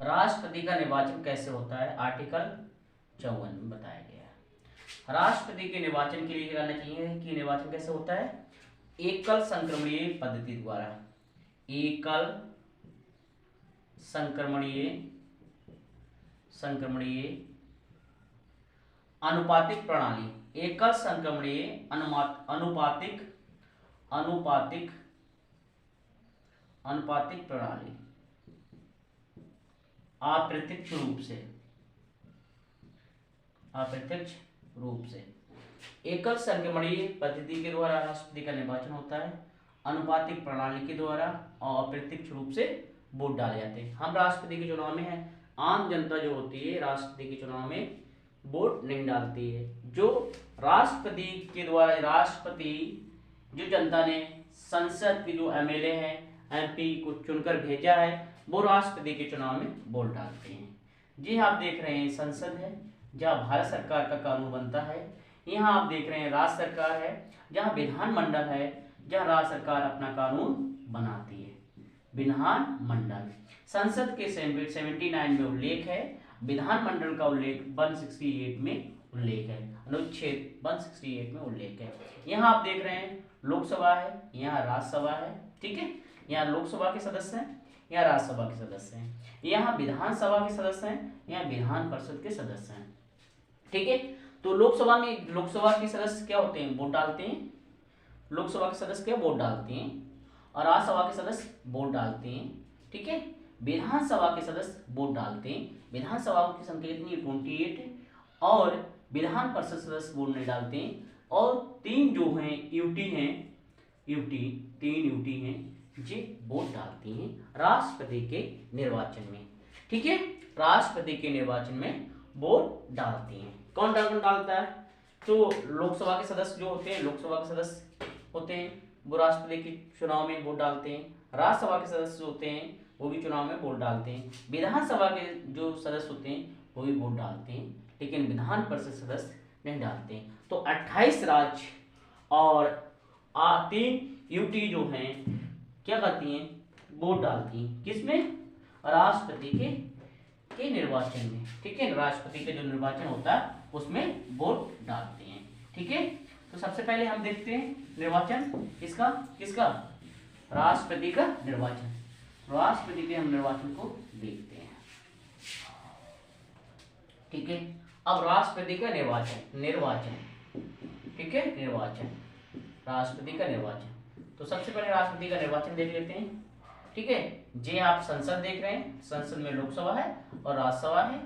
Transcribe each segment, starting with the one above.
राष्ट्रपति का निर्वाचन कैसे होता है, आर्टिकल 54 में बताया गया है। राष्ट्रपति के निर्वाचन के लिए जानना चाहिए कि निर्वाचन कैसे होता है, एकल संक्रमणीय पद्धति द्वारा, एकल संक्रमणीय अनुपातिक प्रणाली, एकल संक्रमणीय अनुपातिक प्रणाली, अप्रत्यक्ष रूप से एकल संक्रमणीय पद्धति के द्वारा राष्ट्रपति का निर्वाचन होता है, अनुपातिक प्रणाली के द्वारा और अप्रत्यक्ष रूप से वोट डाले जाते हैं। हम राष्ट्रपति के चुनाव में हैं, आम जनता जो होती है राष्ट्रपति के चुनाव में वोट नहीं डालती है। जो राष्ट्रपति के द्वारा, राष्ट्रपति जो जनता ने संसद के जो एमएलए हैं, एमपी को चुनकर भेजा है, वो राष्ट्रपति के चुनाव में वोट डालते हैं। जी आप देख रहे हैं संसद है जहाँ भारत सरकार का कानून बनता है, यहाँ आप देख रहे हैं राज्य सरकार है, जहाँ विधानमंडल है, जहाँ राज्य सरकार अपना कानून बनाती है। विधानमंडल संसद के 79 में उल्लेख है, विधानमंडल का उल्लेख 168 में उल्लेख है, अनुच्छेद 168 में उल्लेख है। यहाँ आप देख रहे हैं लोकसभा है, यहाँ राज्यसभा है, ठीक है, यहाँ लोकसभा के सदस्य हैं, यहाँ राज्यसभा के सदस्य हैं, यहाँ विधानसभा के सदस्य हैं, यहाँ विधान परिषद के सदस्य हैं, ठीक है। तो लोकसभा के सदस्य क्या होते हैं, वोट डालते हैं, लोकसभा के सदस्य क्या वोट डालते हैं, और राज्यसभा के सदस्य वोट डालते हैं, ठीक है। विधानसभा के सदस्य वोट डालते हैं, विधानसभा की संख्या कितनी 28 है, और विधान परिषद सदस्य वोट नहीं डालते हैं, और 3 जो हैं यूटी हैं, तीन यूटी हैं जे वोट डालती हैं राष्ट्रपति के निर्वाचन में, ठीक है। राष्ट्रपति के निर्वाचन में वोट डालती हैं। कौन डालता है, तो लोकसभा के सदस्य जो होते हैं, लोकसभा के सदस्य होते हैं वो राष्ट्रपति के चुनाव में वोट डालते हैं, राज्यसभा के सदस्य होते हैं वो भी चुनाव में वोट डालते हैं, विधानसभा के जो सदस्य होते हैं वो भी वोट डालते हैं, लेकिन विधान परिषद सदस्य नहीं डालते हैं। तो 28 राज्य और 3 यूटी जो हैं क्या करती हैं, वोट डालती हैं, किसमें, राष्ट्रपति के निर्वाचन में, ठीक है। राष्ट्रपति का जो निर्वाचन होता है उसमें वोट डालते हैं, ठीक है। तो सबसे पहले हम देखते हैं निर्वाचन किसका, राष्ट्रपति का निर्वाचन। राष्ट्रपति के हम निर्वाचन को देखते हैं, ठीक है। अब राष्ट्रपति का निर्वाचन, ठीक है, राष्ट्रपति का निर्वाचन। तो सबसे पहले राष्ट्रपति का निर्वाचन देख लेते हैं, ठीक है। जे आप संसद देख रहे हैं, संसद में लोकसभा है और राज्यसभा है,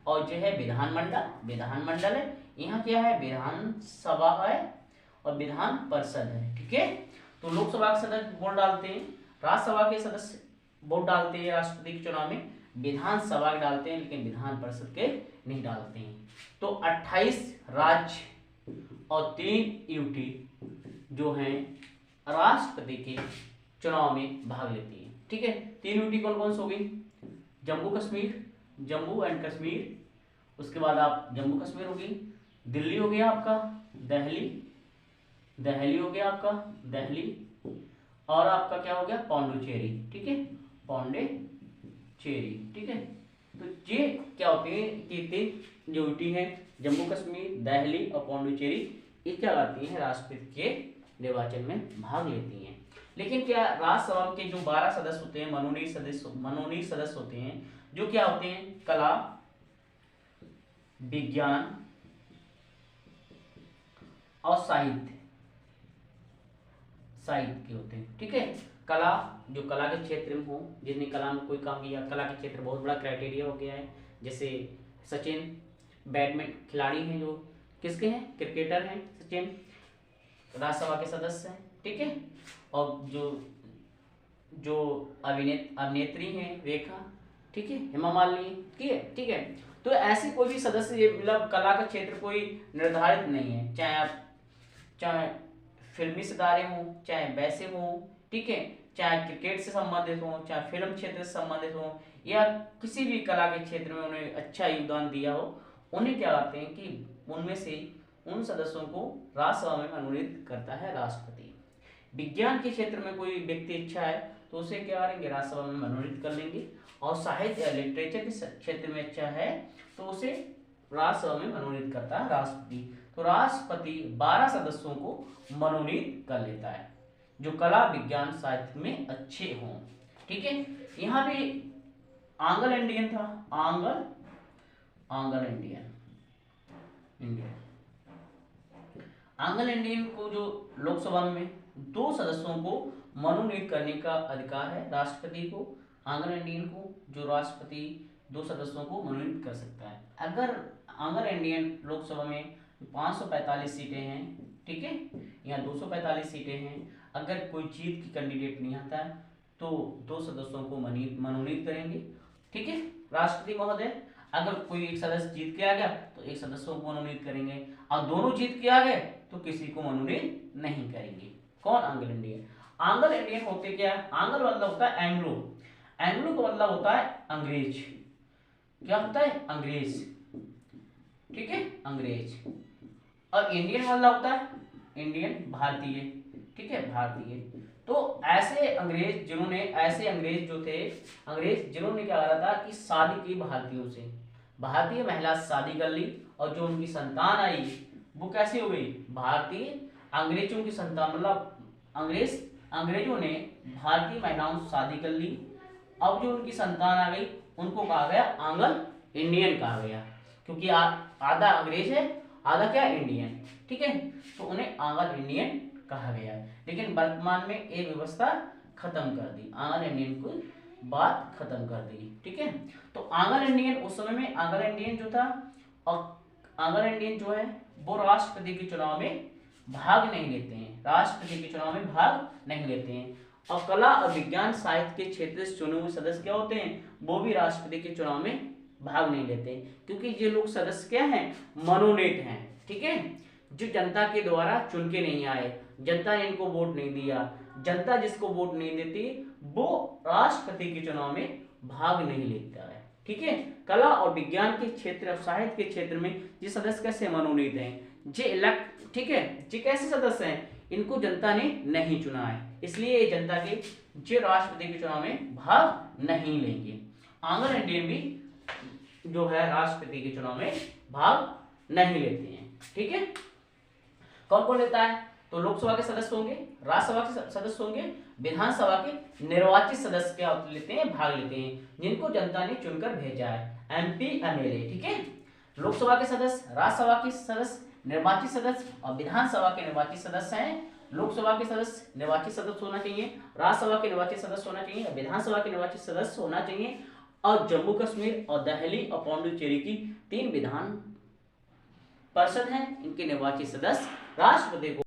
और जो है विधानमंडल है, यहाँ क्या है, विधानसभा है और विधान परिषद है, ठीक है। तो लोकसभा के सदस्य वोट डालते हैं, राज्यसभा के सदस्य वोट डालते हैं राष्ट्रपति के चुनाव में, विधानसभा के डालते हैं लेकिन विधान परिषद के नहीं डालते हैं। तो 28 राज्य और 3 यूटी जो हैं राष्ट्रपति के चुनाव में भाग लेती है, ठीक है। 3 यूटी कौन कौन सी होगी, जम्मू एंड कश्मीर, उसके बाद आप जम्मू कश्मीर होगी, दिल्ली हो गया आपका, दिल्ली हो गया आपका, दिल्ली, और आपका क्या हो गया, पौंडुचेरी, ठीक है, पौंडुचेरी, ठीक है। तो ये क्या होते हैं कि 3 जो यूटी है, जम्मू कश्मीर, दिल्ली और पौंडुचेरी, ये क्या करती हैं, राष्ट्रपति के निर्वाचन में भाग लेती हैं। लेकिन क्या राज्यसभा के जो 12 सदस्य होते हैं, मनोनीत सदस्य होते हैं, जो क्या होते हैं, कला, विज्ञान और साहित्य के होते हैं, ठीक है। कला, जो कला के क्षेत्र में हो, जिसने कला में कोई काम किया, कला के क्षेत्र बहुत बड़ा क्राइटेरिया हो गया है। जैसे सचिन बैडमिंटन खिलाड़ी हैं, जो किसके हैं, क्रिकेटर हैं सचिन, राज्यसभा के सदस्य हैं, ठीक है। और जो अभिनेत्री हैं रेखा, ठीक है, हेमा मालिनी, ठीक है। तो ऐसी कोई भी सदस्य, मतलब कला का क्षेत्र कोई निर्धारित नहीं है, चाहे फिल्मी सितारे हों, चाहे वैसे हों, ठीक है, चाहे क्रिकेट से संबंधित हों, चाहे फिल्म क्षेत्र से संबंधित हों, या किसी भी कला के क्षेत्र में उन्हें अच्छा योगदान दिया हो, उन्हें क्या करते हैं कि उनमें से उन सदस्यों को राज्यसभा में मनोनीत करता है राष्ट्रपति। विज्ञान के क्षेत्र में कोई व्यक्ति अच्छा है तो तो उसे क्या करेंगे, राज्यसभा में मनोनीत कर लेंगे। और साहित्य या लिटरेचर के क्षेत्र में अच्छा है तो उसे राज्यसभा में मनोनीत करता है राष्ट्रपति। तो राष्ट्रपति 12 सदस्यों को मनोनीत कर लेता है जो कला विज्ञान साहित्य में अच्छे हों। ठीक है, यहाँ पे आंग्ल इंडियन था, आंग्ल इंडियन आंग्ल इंडियन को जो लोकसभा में 2 सदस्यों को मनोनीत करने का अधिकार है राष्ट्रपति को। आंग्ल इंडियन को जो राष्ट्रपति 2 सदस्यों को मनोनीत कर सकता है। अगर आंग्ल इंडियन लोकसभा में 545 सीटें हैं, ठीक है, या 245 सीटें हैं, अगर कोई जीत की कैंडिडेट नहीं आता है तो 2 सदस्यों को मनोनीत करेंगे। ठीक है राष्ट्रपति महोदय, अगर कोई एक सदस्य जीत के आ गया तो 1 सदस्यों को मनोनीत करेंगे, और दोनों जीत के आ गए तो किसी को मनोनीत नहीं करेंगे। कौन? आंग्ल इंडियन। आंग्ल इंडियन होते क्या है? आंग्ल मतलब होता है एंग्लो, एंग्लो का मतलब होता है अंग्रेज। क्या होता है? अंग्रेज। ठीक है, अंग्रेज। और इंडियन मतलब होता है इंडियन, भारतीय। ठीक है, भारतीय। तो ऐसे अंग्रेज जिन्होंने क्या करा था कि शादी की भारतीयों से, भारतीय महिला से शादी कर ली, और जो उनकी संतान आई वो कैसी हो गई? भारतीय। अंग्रेजों की संतान मतलब अंग्रेजों ने भारतीय महिलाओं से शादी कर ली, अब जो उनकी संतान आ गई उनको कहा गया आंग्ल इंडियन कहा गया, क्योंकि आधा अंग्रेज है आधा क्या? इंडियन। ठीक है, तो उन्हें आंग्ल इंडियन कहा गया। लेकिन वर्तमान में ये व्यवस्था खत्म कर दी, आंग्ल इंडियन की बात खत्म कर दी। ठीक है, तो आंग्ल इंडियन उस समय में आंग्ल इंडियन जो था, और आंग्ल इंडियन जो है वो राष्ट्रपति के चुनाव में भाग नहीं लेते हैं, राष्ट्रपति के चुनाव में भाग नहीं लेते हैं। और कला और विज्ञान साहित्य के क्षेत्र से चुने हुए सदस्य क्या होते हैं? वो भी राष्ट्रपति के चुनाव में भाग नहीं लेते हैं, क्योंकि ये लोग सदस्य क्या हैं? मनोनीत हैं। ठीक है, जो जनता के द्वारा चुन के नहीं आए, जनता ने इनको वोट नहीं दिया, जनता जिसको वोट नहीं देती वो राष्ट्रपति के चुनाव में भाग नहीं लेता है। ठीक है, कला और विज्ञान के क्षेत्र और साहित्य के क्षेत्र में ये सदस्य कैसे मनोनीत हैं? जे इलेक्ट, ठीक है, जे कैसे सदस्य हैं? इनको जनता ने नहीं चुना है, इसलिए ये जनता के जे राष्ट्रपति के चुनाव में भाग नहीं लेंगे। आंग्ल इंडियन भी जो है राष्ट्रपति के चुनाव में भाग नहीं लेते हैं। ठीक है, कौन कौन लेता है? तो लोकसभा के सदस्य होंगे, राज्यसभा के सदस्य होंगे, विधानसभा के निर्वाचित सदस्य क्या लेते हैं? भाग लेते हैं, जिनको जनता ने चुनकर भेजा है, एमपी एमएलए। ठीक है, लोकसभा के सदस्य, राज्यसभा के सदस्य, निर्वाचित सदस्य और विधानसभा के निर्वाचित सदस्य हैं। लोकसभा के सदस्य निर्वाचित सदस्य होना चाहिए, राज्यसभा के निर्वाचित सदस्य होना चाहिए, विधानसभा के निर्वाचित सदस्य होना चाहिए, और जम्मू कश्मीर और दिल्ली और पौंडुचेरी की 3 विधान परिषद हैं, इनके निर्वाचित सदस्य राष्ट्रपति को